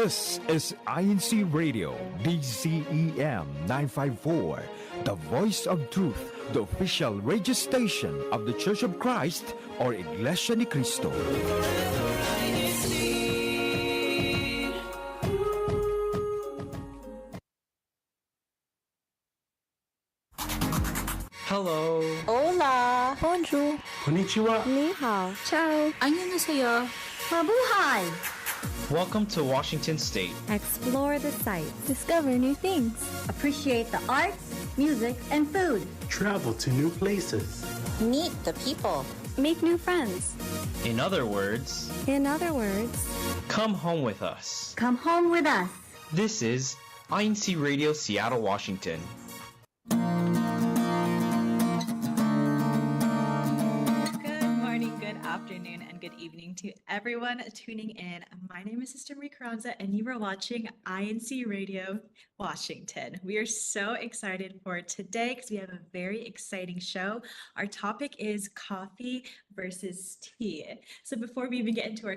This is INCRadio DCEM 954, the voice of truth, the official radio station of the Church of Christ or Iglesia ni Cristo. Hello. Hola. Bonjour. Konnichiwa. Ni hao. Ciao. 안녕하세요. Mabuhay. Welcome to Washington State. Explore the sights. Discover new things. Appreciate the arts, music, and food. Travel to new places. Meet the people. Make new friends. In other words, come home with us. Come home with us. This is INCRadio Seattle, Washington. Afternoon and good evening to everyone tuning in. My name is Sister Marie Carranza and you are watching INCRadio Washington. We are so excited for today because we have a very exciting show. Our topic is coffee versus tea. So before we even get into our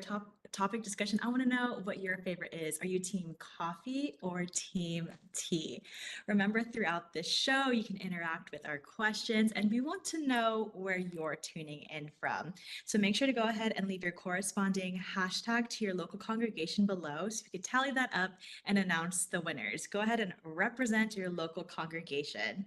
topic discussion, I want to know what your favorite is. Are you team coffee or team tea? Remember, throughout this show, you can interact with our questions and we want to know where you're tuning in from. So make sure to go ahead and leave your corresponding hashtag to your local congregation below so you can tally that up and announce the winners. Go ahead and represent your local congregation.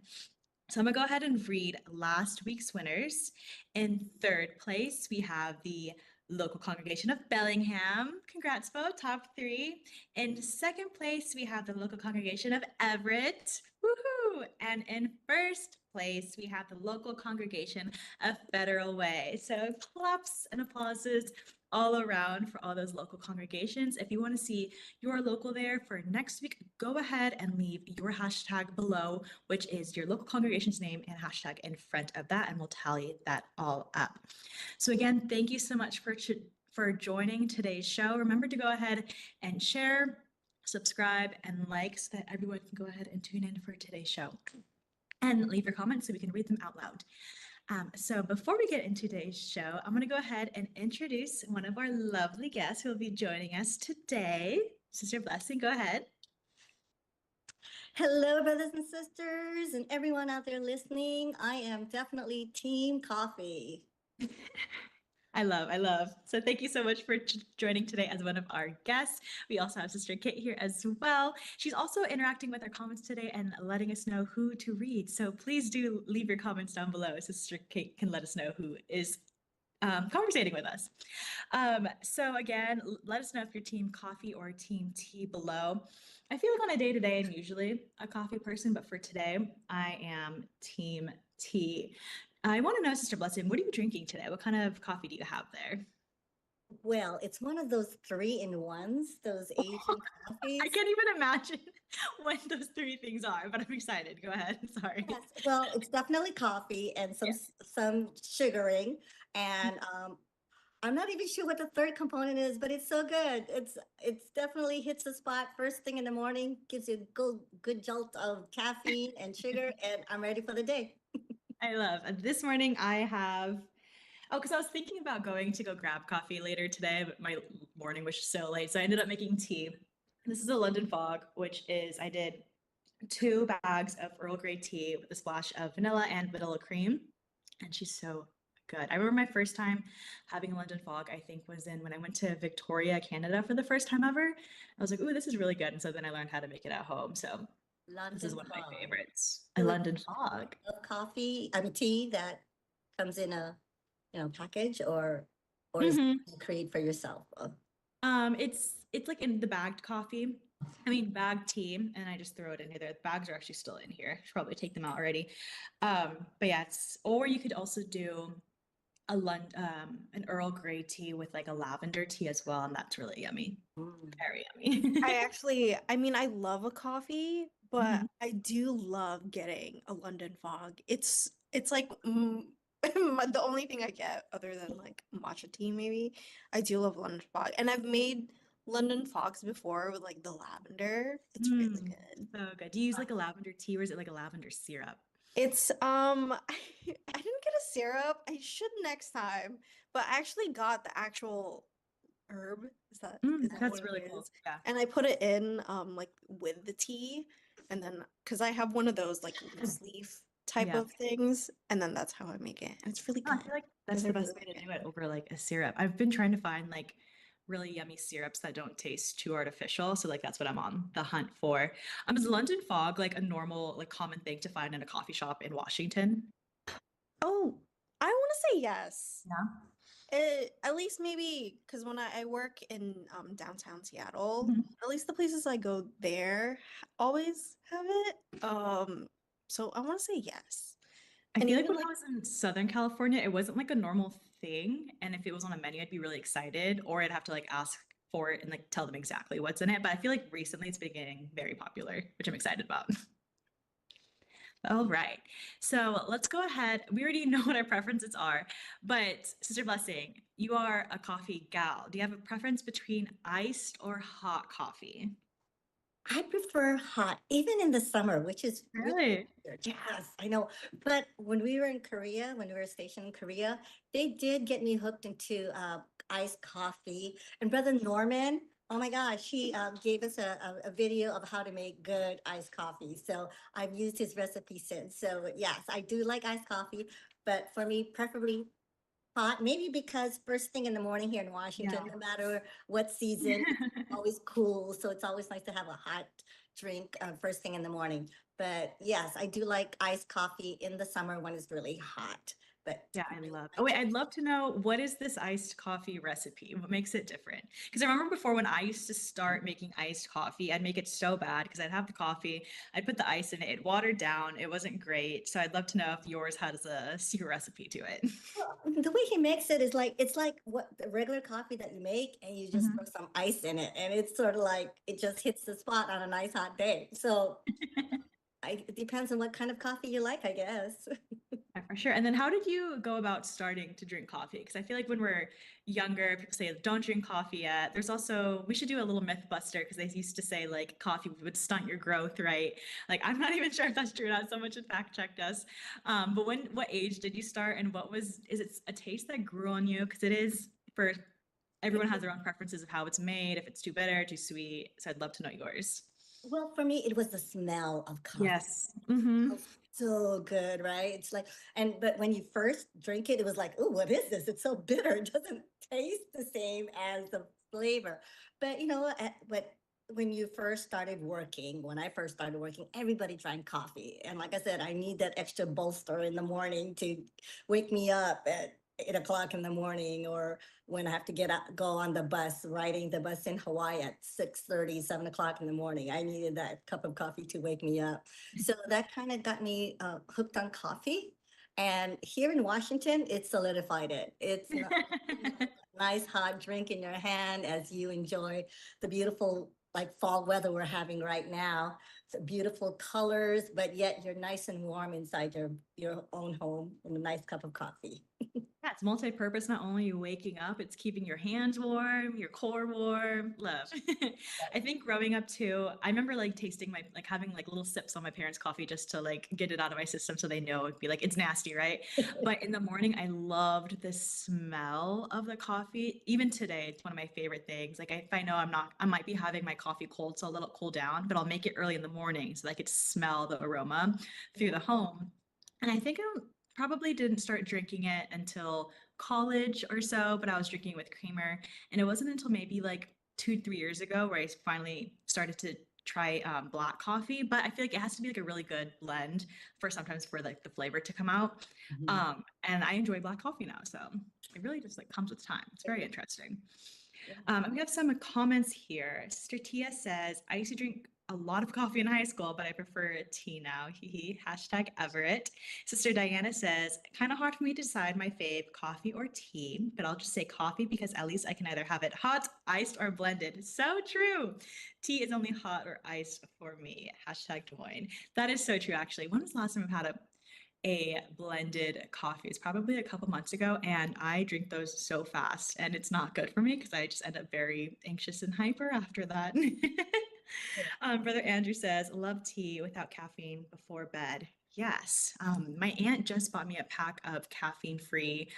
So I'm gonna go ahead and read last week's winners. In third place, we have the local congregation of Bellingham. Congrats, Bo, top 3. In second place, we have the local congregation of Everett. Woohoo! And in first place, we have the local congregation of Federal Way. So claps and applauses all around for all those local congregations. If you want to see your local there for next week, go ahead and leave your hashtag below, which is your local congregation's name and hashtag in front of that, and we'll tally that all up. So again, thank you so much for joining today's show. Remember to go ahead and share, subscribe, and like so that everyone can go ahead and tune in for today's show. And leave your comments so we can read them out loud. So before we get into today's show, I'm going to go ahead and introduce one of our lovely guests who will be joining us today. Sister Blessing, go ahead. Hello, brothers and sisters, and everyone out there listening. I am definitely team coffee. I love. So thank you so much for joining today as one of our guests. We also have Sister Kate here as well. She's also interacting with our comments today and letting us know who to read. So please do leave your comments down below. Sister Kate can let us know who is conversating with us. So again, let us know if you're team coffee or team tea below. I feel like on a day-to-day, I'm usually a coffee person, but for today, I am team tea. I want to know, Sister Blessing, what are you drinking today? What kind of coffee do you have there? Well, it's one of those 3-in-1s, those Asian coffees. I can't even imagine what those 3 things are, but I'm excited. Go ahead. Sorry. Yes, well, it's definitely coffee and some sugaring, and I'm not even sure what the third component is, but it's so good. It's definitely hits the spot first thing in the morning, gives you a good jolt of caffeine and sugar, and I'm ready for the day. I love. This morning I have, because I was thinking about going to go grab coffee later today, but my morning was so late. So I ended up making tea. This is a London Fog, which is, I did 2 bags of Earl Grey tea with a splash of vanilla and vanilla cream. And she's so good. I remember my first time having a London Fog, I think was when I went to Victoria, Canada for the first time ever. I was like, ooh, this is really good. And so then I learned how to make it at home. So this is one of my favorites. A London Fog. Of coffee, tea that comes in a package or is it create for yourself? It's like in the bagged coffee. I mean bagged tea, and I just throw it in here. The bags are actually still in here. I should probably take them out already. But yeah, or you could also do an Earl Grey tea with like a lavender tea as well, and that's really yummy. Very yummy. I love a coffee, but I do love getting a London Fog. It's like the only thing I get other than like matcha tea, maybe. I do love London Fog, and I've made London Fogs before with like the lavender. It's really good. So good. Do you use like a lavender tea, or is it like a lavender syrup? It's I didn't get a syrup. I should next time, but I actually got the actual herb. Is that That's what really it cool. is? Yeah. And I put it in like with the tea, and then because I have one of those like loose leaf type Yeah. of things, and then that's how I make it. And it's really No, I good. feel like You that's guys the are really best way to like do it over like a syrup. I've been trying to find like really yummy syrups that don't taste too artificial. So like that's what I'm on the hunt for. Is London fog like a normal, like common thing to find in a coffee shop in Washington? Oh, I want to say yes. Yeah. At least maybe because when I work in downtown Seattle, Mhm. at least the places I go there always have it. So I want to say yes. I And feel like even when like I was in Southern California, it wasn't like a normal thing. And if it was on a menu, I'd be really excited, or I'd have to like ask for it and like tell them exactly what's in it. But I feel like recently it's been getting very popular, which I'm excited about. All right. So let's go ahead. We already know what our preferences are, but Sister Blessing, you are a coffee gal. Do you have a preference between iced or hot coffee? I prefer hot, even in the summer, which is really Really? weird. Yes, I know. But when we were in Korea, when we were stationed in Korea, they did get me hooked into iced coffee. And Brother Norman, oh my gosh, he gave us a video of how to make good iced coffee. So I've used his recipe since. So yes, I do like iced coffee, but for me, preferably hot, maybe because first thing in the morning here in Yeah. Washington, no matter what season, it's always cool. So it's always nice to have a hot drink first thing in the morning. But yes, I do like iced coffee in the summer when it's really hot. But Yeah, I love. I Oh wait, just I'd love to know what is this iced coffee recipe? What makes it different? Because I remember before when I used to start making iced coffee, I'd make it so bad because I'd have the coffee, I'd put the ice in it, it watered down, it wasn't great. So I'd love to know if yours has a secret recipe to it. the way he makes it is like it's like what the regular coffee that you make, and you just Mhm. throw some ice in it, and it's sort of like it just hits the spot on a nice hot day. So it depends on what kind of coffee you like, I guess. Yeah, for sure. And then how did you go about starting to drink coffee? Because I feel like when we're younger, people say don't drink coffee yet. There's also, we should do a little myth buster because they used to say like coffee would stunt your growth, right? Like I'm not even sure if that's true or not. Someone should fact check us. But what age did you start and is it a taste that grew on you? Because it is for everyone has their own preferences of how it's made, if it's too bitter, too sweet. So I'd love to know yours. Well, for me, it was the smell of coffee. Yes. Mm-hmm. Smells so good, right? It's like, but when you first drink it, it was like, oh, what is this? It's so bitter. It doesn't taste the same as the flavor. But but when you first started working, when I first started working, everybody drank coffee. And like I said, I need that extra bolster in the morning to wake me up at 8 o'clock in the morning, or when I have to go on the bus, riding the bus in Hawaii at 6:30, 7 o'clock in the morning. I needed that cup of coffee to wake me up. So that kind of got me hooked on coffee. And here in Washington, it solidified it. It's not, nice hot drink in your hand as you enjoy the beautiful like fall weather we're having right now. So beautiful colors, but yet you're nice and warm inside your own home with a nice cup of coffee. Yeah, it's multi-purpose. Not only you waking up, it's keeping your hands warm, your core warm. Love. I think growing up too, I remember like tasting like having like little sips on my parents' coffee just to like get it out of my system so they know it'd be like it's nasty, right? But in the morning, I loved the smell of the coffee. Even today, it's one of my favorite things. Like if I know I might be having my coffee cold, so I'll let it cool down, but I'll make it early in the morning so that I could smell the aroma through the home. And I think I probably didn't start drinking it until college or so, but I was drinking it with creamer. And it wasn't until maybe like 2, 3 years ago where I finally started to try black coffee. But I feel like it has to be like a really good blend for sometimes for like the flavor to come out. Mhm. And I enjoy black coffee now. So it really just like comes with time. It's very interesting. Yeah. We have some comments here. Sister Tia says, I used to drink a lot of coffee in high school, but I prefer tea now. Hee hashtag Everett. Sister Diana says, kind of hard for me to decide my fave, coffee or tea, but I'll just say coffee because at least I can either have it hot, iced, or blended. So true. Tea is only hot or iced for me. Hashtag Des Moines. That is so true, actually. When was the last time I've had a blended coffee? It's probably a couple months ago, and I drink those so fast, and it's not good for me because I just end up very anxious and hyper after that. Brother Andrew says, love tea without caffeine before bed. Yes. My aunt just bought me a pack of caffeine-free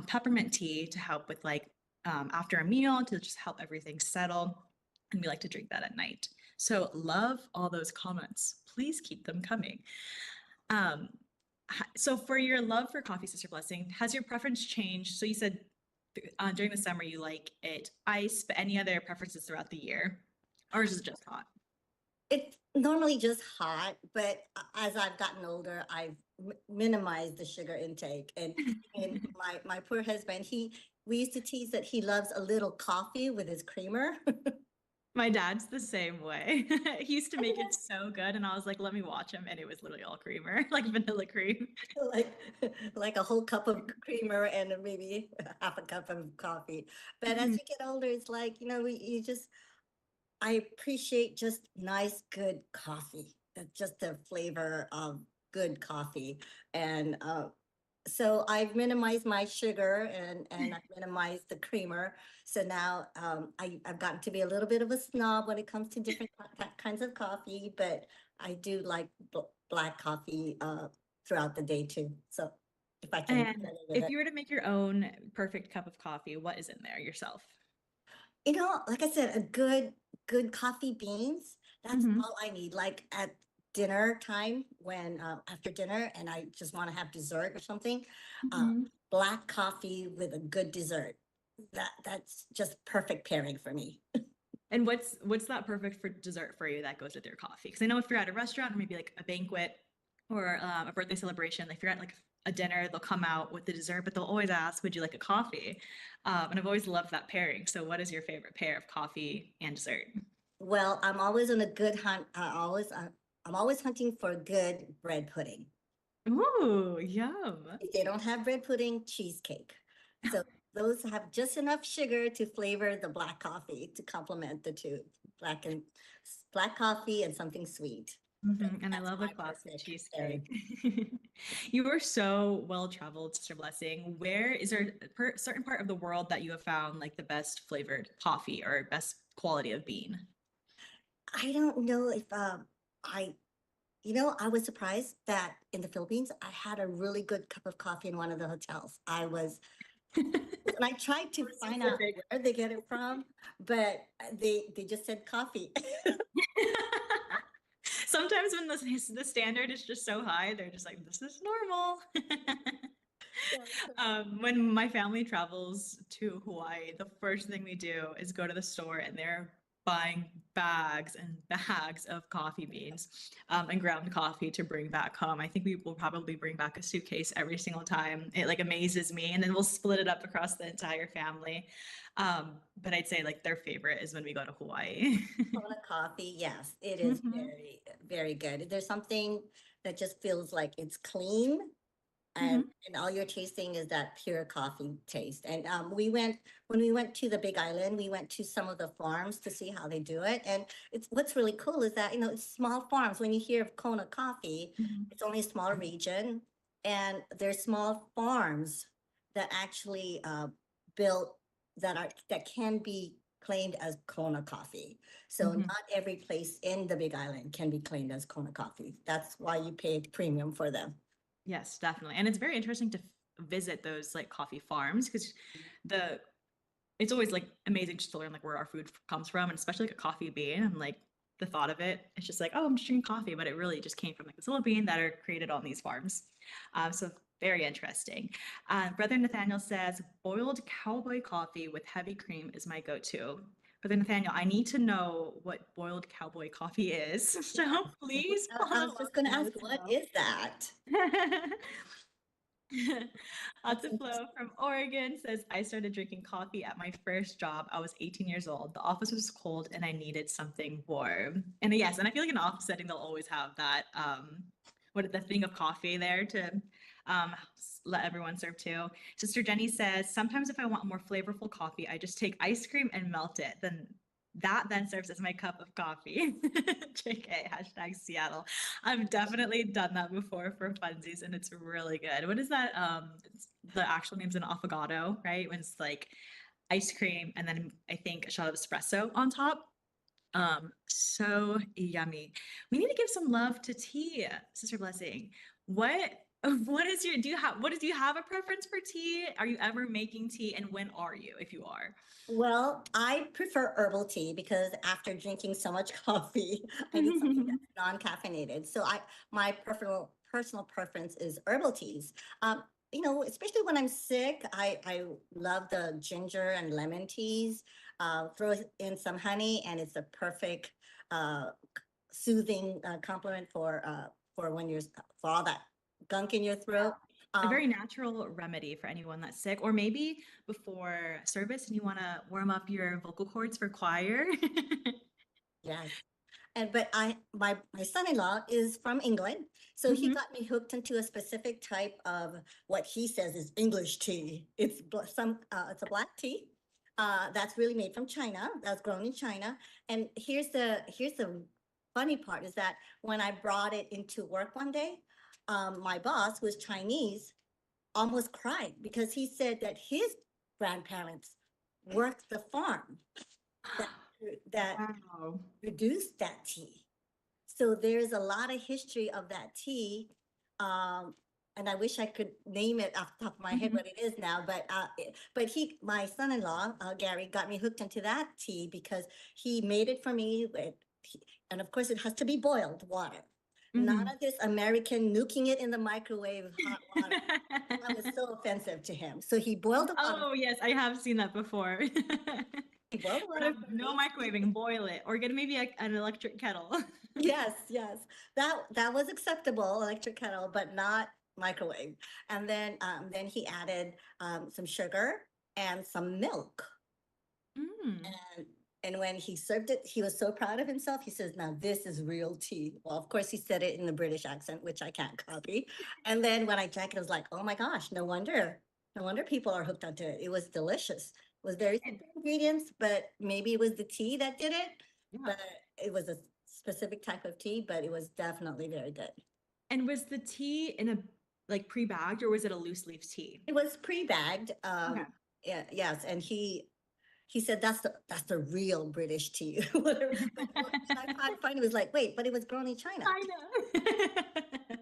peppermint tea to help with like after a meal to just help everything settle. And we like to drink that at night. So love all those comments. Please keep them coming. So for your love for coffee, Sister Blessing, has your preference changed? So you said during the summer you like it iced, but any other preferences throughout the year? Or is it just hot? It's normally just hot, but as I've gotten older, I've minimized the sugar intake. And my poor husband, we used to tease that he loves a little coffee with his creamer. My dad's the same way. He used to make it so good, and I was like, let me watch him, and it was literally all creamer, like vanilla cream. like like a whole cup of creamer and maybe half a cup of coffee. But as you get older, it's like, you just I appreciate just nice, good coffee. Just the flavor of good coffee. And so I've minimized my sugar and I've minimized the creamer. So now I've gotten to be a little bit of a snob when it comes to different kinds of coffee, but I do like black coffee throughout the day too. So if I can And get away with if it. you were to make your own perfect cup of coffee, what is in there yourself? Like I said, a good coffee beans. That's Mhm. all I need. Like at dinner time, when after dinner, and I just want to have dessert or something, uh, Mhm. black coffee with a good dessert. That's just perfect pairing for me. And what's that perfect for dessert for you that goes with your coffee? Because I know if you're at a restaurant or maybe like a banquet or a birthday celebration, if you're at like a dinner, they'll come out with the dessert, but they'll always ask, "Would you like a coffee?" And I've always loved that pairing. So, what is your favorite pair of coffee and dessert? Well, I'm always on a good hunt. I'm always hunting for good bread pudding. Ooh, yum. If they don't have bread pudding, cheesecake. So those have just enough sugar to flavor the black coffee to complement the two, black coffee and something sweet. And I That's love a my classic perfect cheesecake. pairing. You are so well traveled, Sister Blessing. Where is there a certain part of the world that you have found like the best flavored coffee or best quality of bean? I don't know if I I was surprised that in the Philippines I had a really good cup of coffee in one of the hotels. And I tried to find out Specific. where they get it from, but they just said coffee. Sometimes when the standard is just so high, they're just like, this is normal. When my family travels to Hawaii, the first thing we do is go to the store and they're buying bags and bags of coffee beans and ground coffee to bring back home. I think we will probably bring back a suitcase every single time. It like amazes me, and then we'll split it up across the entire family. But I'd say like their favorite is when we go to Hawaii. Kona coffee, yes, it is Mhm. very, very good. There's something that just feels like it's clean and Mhm. and all you're tasting is that pure coffee taste. And when we went to the Big Island, we went to some of the farms to see how they do it. And it's what's really cool is that, it's small farms. When you hear of Kona coffee, Mhm. it's only a small region and there's small farms that actually built that can be claimed as Kona coffee. So Mhm. not every place in the Big Island can be claimed as Kona coffee. That's why you pay premium for them. Yes, definitely. And it's very interesting to visit those like coffee farms because the it's always like amazing just to learn like where our food comes from, and especially like a coffee bean. I'm like the thought of it, it's just like, oh, I'm just drinking coffee, but it really just came from like this little bean that are created on these farms. So very interesting. Brother Nathaniel says boiled cowboy coffee with heavy cream is my go-to. Brother Nathaniel, I need to know what boiled cowboy coffee is. So please I follow was just up going to and let ask, us what know. is that? That's Flow from Oregon says, I started drinking coffee at my first job. I was 18 years old. The office was cold and I needed something warm. And yes, and I feel like in an office setting, they'll always have that, the thing of coffee there to let everyone serve too. Sister Jenny says, sometimes if I want more flavorful coffee, I just take ice cream and melt it. Then serves as my cup of coffee. JK, hashtag Seattle. I've definitely done that before for funsies and it's really good. What is that? The actual name's an affogato, right? When it's like ice cream and then I think a shot of espresso on top. So yummy. We need to give some love to tea, Sister Blessing. What Do you have a preference for tea? Are you ever making tea, and when are you, if you are? Well, I prefer herbal tea because after drinking so much coffee, I need something that's non-caffeinated. So my personal preference is herbal teas. Um, especially when I'm sick, I love the ginger and lemon teas. Throw in some honey, and it's a perfect uh, soothing complement for when you're for all that gunk in your throat. A Um, very natural remedy for anyone that's sick, or maybe before service and you want to warm up your vocal cords for choir. yes. And but my son-in-law is from England, so he Mhm. got me hooked into a specific type of what he says is English tea. It's a black tea that's really made from China, that's grown in China. And here's the funny part is that when I brought it into work one day, my boss, who was Chinese, almost cried because he said that his grandparents worked the farm that that Wow. produced that tea. So there's a lot of history of that tea. Um, and I wish I could name it off the top of my head Mhm. what it is now, but my son-in-law, Gary, got me hooked into that tea because he made it for me and of course it has to be boiled water. None Mhm. of this American nuking it in the microwave with hot water. That was so offensive to him. So he boiled the water. Oh, yes, I have seen that before. He boiled the No, water for no me. microwaving, boil it, or get maybe an electric kettle. Yes, yes. That was acceptable, electric kettle, but not microwave. And then he added some sugar and some milk. Mm. And and when he served it, he was so proud of himself. He says, "Now this is real tea." Well, of course, he said it in the British accent, which I can't copy. And then when I drank it, I was like, "Oh my gosh, no wonder people are hooked onto it. It was delicious. It was very And simple ingredients, but maybe it was the tea that did it. yeah. But it was a specific type of tea, but it was definitely very good. And was the tea in a like pre-bagged, or was it a loose leaf tea? It was pre-bagged. Okay. Yeah, yes, and he said that's the real British tea. Whatever. But what I found funny was like, wait, but it was grown in China. I know.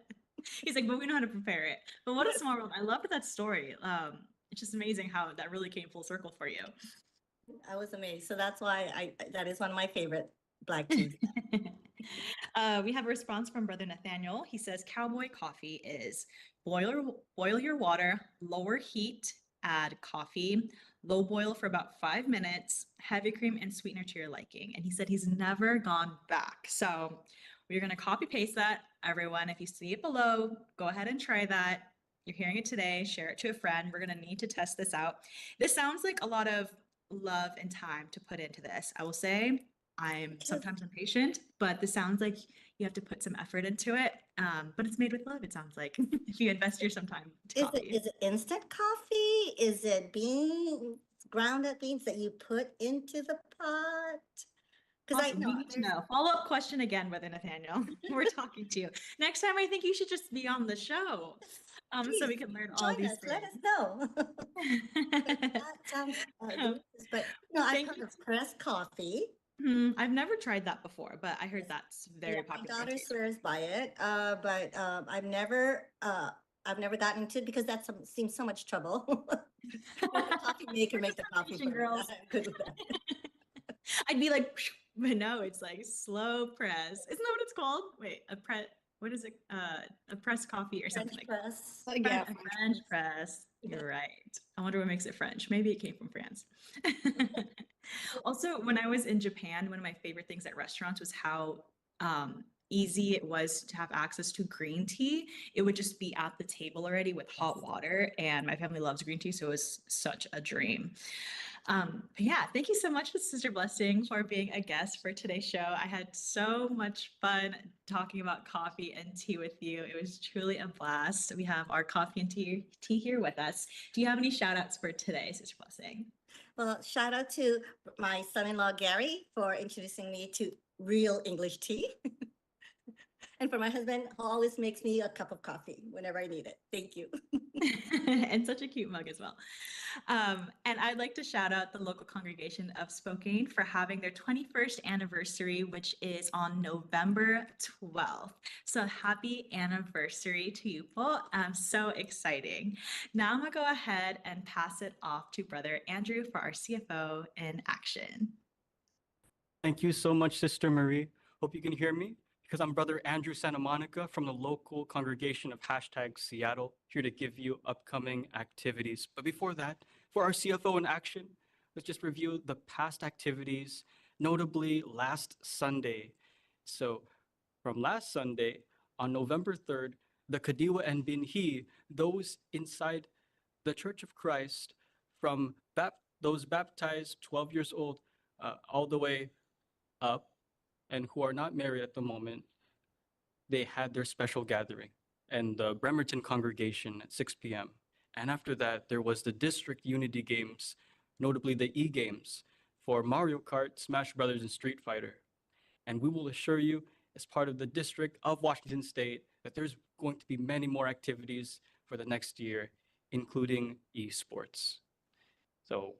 He's like, but we know how to prepare it. But what a Yes, small world. I love that story. It's just amazing how that really came full circle for you. I was amazed. So that's why that is one of my favorite black teas. We have a response from Brother Nathaniel. He says, cowboy coffee is boil your water, lower heat, add coffee, low boil for about 5 minutes, heavy cream and sweetener to your liking. And he said he's never gone back. So we're going to copy paste that. Everyone, if you see it below, go ahead and try that. You're hearing it today, share it to a friend. We're going to need to test this out. This sounds like a lot of love and time to put into this. I will say I'm sometimes impatient, but this sounds like you have to put some effort into it. But it's made with love, it sounds like, if you invest your some time to Is it coffee. is it instant coffee? Is it ground up beans that you put into the pot? Because I Awesome. know We need to there's know. Follow-up question again, Brother Nathaniel. We're talking to you. Next time, I think you should just be on the show, so please we can learn all join these us. Let things. us know. But that sounds Um, delicious. But I've Thank heard you. of pressed coffee. I've never tried that before, but I heard that's Yeah, very my popular daughter too. swears by it, but I've never gotten into it because seems so much trouble. Let the coffee maker make Just the coffee preparation, for me. girls. I'm good with that. I'd be like, but no, it's like slow press. Isn't that what it's called? Wait, what is it? A press coffee or something French like press. Like, yeah, A French French press. press. Yeah. You're right. I wonder what makes it French. Maybe it came from France. Also, when I was in Japan, one of my favorite things at restaurants was how easy it was to have access to green tea. It would just be at the table already with hot water, and my family loves green tea, so it was such a dream. But yeah, thank you so much, Sister Blessing, for being a guest for today's show. I had so much fun talking about coffee and tea with you. It was truly a blast. We have our coffee and tea here with us. Do you have any shout outs for today, Sister Blessing? Well, shout out to my son-in-law Gary for introducing me to real English tea. And for my husband, who always makes me a cup of coffee whenever I need it. Thank you. And such a cute mug as well. And I'd like to shout out the local congregation of Spokane for having their 21st anniversary, which is on November 12th. So happy anniversary to you, Paul. So exciting. Now I'm going to go ahead and pass it off to Brother Andrew for our CFO in action. Thank you so much, Sister Marie. Hope you can hear me because I'm Brother Andrew Santa Monica from the local congregation of #Seattle, here to give you upcoming activities. But before that, for our CFO in action, let's just review the past activities, notably last Sunday. So from last Sunday, on November 3rd, the Kadiwa and Binhi, those inside the Church of Christ, from those baptized 12 years old all the way up and who are not married at the moment, they had their special gathering and the Bremerton congregation at 6 p.m. And after that, there was the district unity games, notably the E-games for Mario Kart, Smash Brothers, and Street Fighter. And we will assure you, as part of the District of Washington State, that there's going to be many more activities for the next year, including esports. So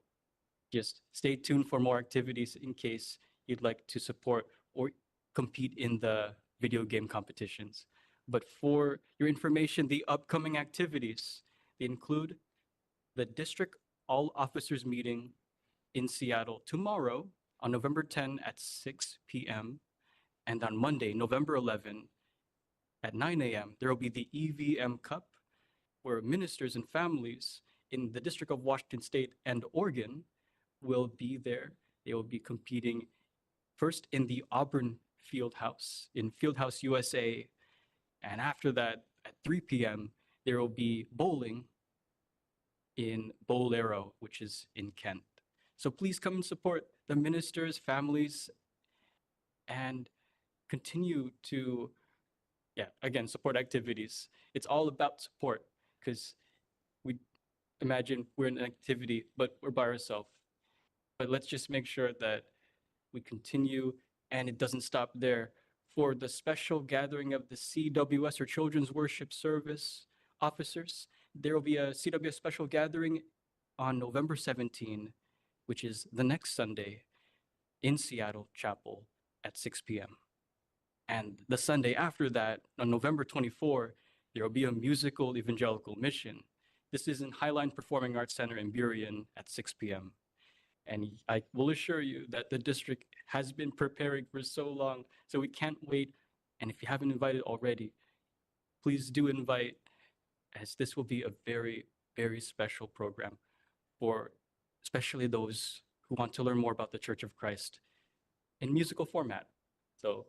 just stay tuned for more activities in case you'd like to support or compete in the video game competitions. But for your information, the upcoming activities, they include the District All Officers Meeting in Seattle tomorrow on November 10 at 6 p.m. And on Monday, November 11 at 9 a.m., there will be the EVM Cup, where ministers and families in the District of Washington State and Oregon will be there. They will be competing first in the Auburn Fieldhouse in Fieldhouse, USA. And after that, at 3 p.m., there will be bowling in Bolero, which is in Kent. So please come and support the ministers, families, and continue to, again, support activities. It's all about support because we imagine we're in an activity, but we're by ourselves. But let's just make sure that we continue and it doesn't stop there. For the special gathering of the CWS or Children's Worship Service officers, there will be a CWS special gathering on November 17, which is the next Sunday in Seattle Chapel at 6 p.m. And the Sunday after that, on November 24, there will be a musical evangelical mission. This is in Highline Performing Arts Center in Burien at 6 p.m. And I will assure you that the district has been preparing for so long, so we can't wait. And if you haven't invited already, please do invite, as this will be a very, very special program for especially those who want to learn more about the Church of Christ in musical format. So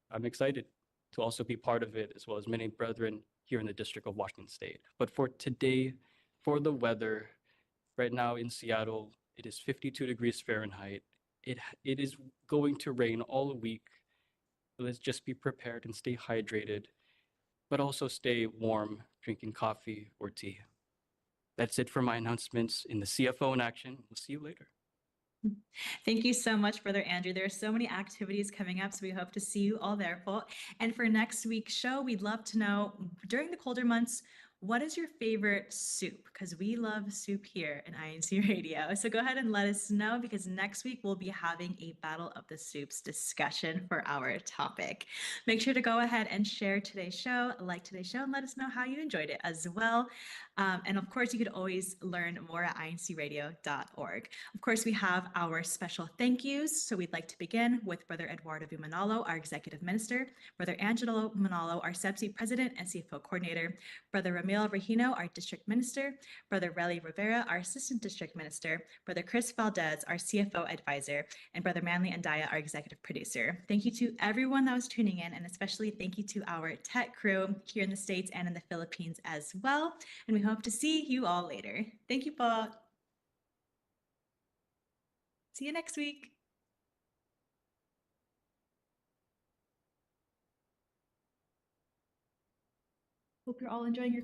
I'm excited to also be part of it, as well as many brethren here in the District of Washington State. But for today, for the weather, right now in Seattle, it is 52 degrees Fahrenheit. It is going to rain all week. Let's just be prepared and stay hydrated, but also stay warm, drinking coffee or tea. That's it for my announcements in the CFO in action. We'll see you later. Thank you so much, Brother Andrew. There are so many activities coming up, so we hope to see you all there, Paul. And for next week's show, we'd love to know, during the colder months, what is your favorite soup? Because we love soup here in INC Radio. So go ahead and let us know, because next week we'll be having a Battle of the Soups discussion for our topic. Make sure to go ahead and share today's show, like today's show, and let us know how you enjoyed it as well. And of course, you could always learn more at incradio.org. Of course, we have our special thank yous. So we'd like to begin with Brother Eduardo V. Manalo, our Executive Minister, Brother Angelo Manalo, our SEPSI President and CFO Coordinator, Brother Ramil Regino, our District Minister, Brother Relly Rivera, our Assistant District Minister, Brother Chris Valdez, our CFO Advisor, and Brother Manly Andaya, our Executive Producer. Thank you to everyone that was tuning in, and especially thank you to our tech crew here in the States and in the Philippines as well. And we hope to see you all later. Thank you, Paul. See you next week. Hope you're all enjoying your